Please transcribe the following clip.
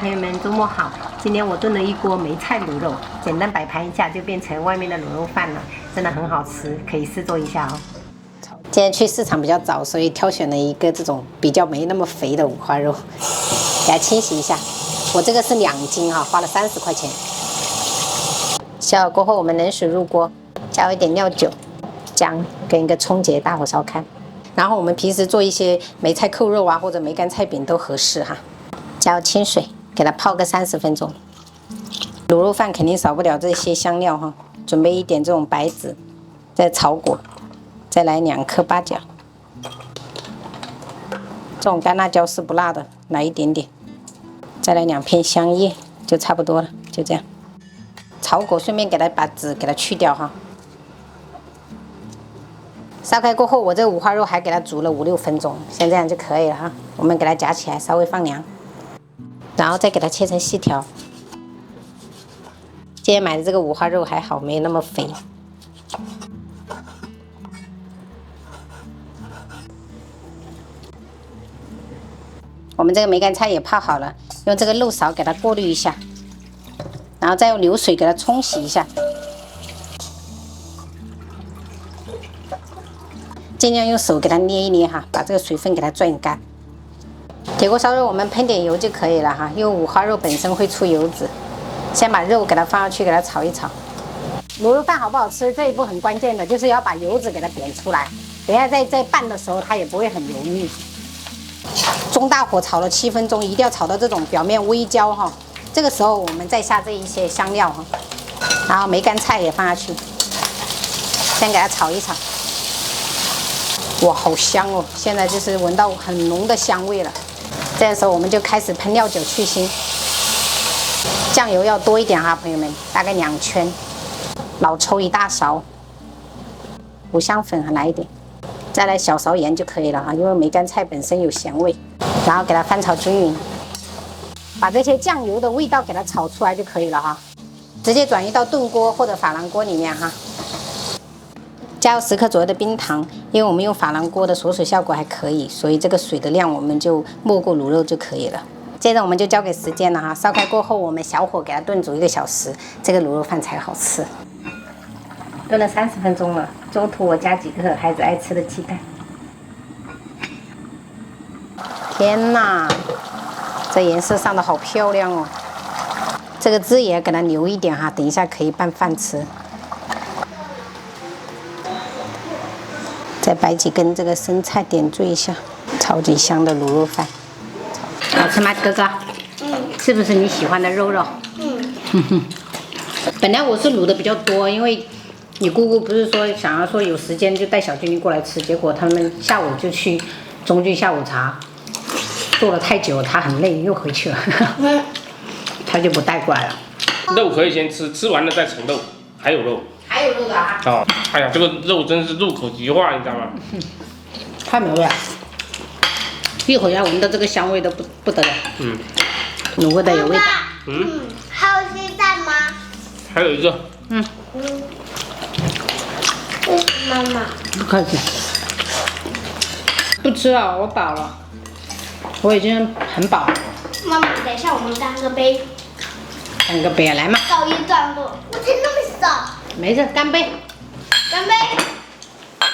朋友们，周末好！今天我炖了一锅梅菜卤肉，简单摆盘一下就变成外面的卤肉饭了，真的很好吃，可以试做一下哦。今天去市场比较早，所以挑选了一个这种比较没那么肥的五花肉，给它清洗一下。我这个是2斤哈，花了30块钱。烧好过后，我们冷水入锅，加一点料酒、姜跟一个葱节，大火烧开。然后我们平时做一些梅菜扣肉啊，或者梅干菜饼都合适哈。加清水，给它泡个30分钟。卤肉饭肯定少不了这些香料哈，准备一点这种白芷，再草果，再来2颗八角。这种干辣椒是不辣的，来一点点。再来2片香叶，就差不多了，就这样。草果顺便给它把籽给它去掉哈。烧开过后，我这五花肉还给它煮了5、6分钟，像这样就可以了哈。我们给它夹起来，稍微放凉，然后再给它切成细条。今天买的这个五花肉还好，没那么肥。我们这个梅干菜也泡好了，用这个漏勺给它过滤一下，然后再用流水给它冲洗一下。尽量用手给它捏一捏哈，把这个水分给它攥干。铁锅烧肉，我们喷点油就可以了哈，因为五花肉本身会出油脂。先把肉给它放上去，给它炒一炒。卤肉饭好不好吃，这一步很关键的，就是要把油脂给它煸出来。等一下在拌的时候，它也不会很油腻。中大火炒了7分钟，一定要炒到这种表面微焦哈。这个时候我们再下这一些香料哈，然后梅干菜也放下去，先给它炒一炒。哇，好香哦！现在就是闻到很浓的香味了。这个时候我们就开始喷料酒去腥，酱油要多一点哈，朋友们，大概2圈，老抽1大勺，五香粉来一点，再来小勺盐就可以了哈，因为梅干菜本身有咸味，然后给它翻炒均匀，把这些酱油的味道给它炒出来就可以了哈，直接转移到炖锅或者珐琅锅里面哈。加入10克左右的冰糖，因为我们用珐琅锅的锁水效果还可以，所以这个水的量我们就没过卤肉就可以了。接着我们就交给时间了哈，烧开过后我们小火给它炖煮1个小时，这个卤肉饭才好吃。炖了30分钟了，中途我加几个孩子爱吃的鸡蛋。天哪，这颜色上的好漂亮哦！这个汁也给它留一点哈，等一下可以拌饭吃。再摆几根这个生菜点缀一下，超级香的卤肉饭，好吃吗，哥哥？是不是你喜欢的肉肉？本来我是卤的比较多，因为你姑姑不是说想要说有时间就带小军过来吃，结果他们下午就去中剧下午茶，做了太久，他很累又回去了，他就不带过来了。肉可以先吃，吃完了再盛肉，还有肉。还有肉的啊！哦，哎呀，这个肉真是入口即化，你知道吗？太美味了！一会儿要闻到这个香味都不得了。卤过的有味道。还有鸡蛋吗？还有一个。妈妈。不客气。不吃了，我饱了。我已经很饱了。妈妈，等一下我们干个杯。干个杯来嘛。告一段落。我钱那么少。没事，干杯。干杯。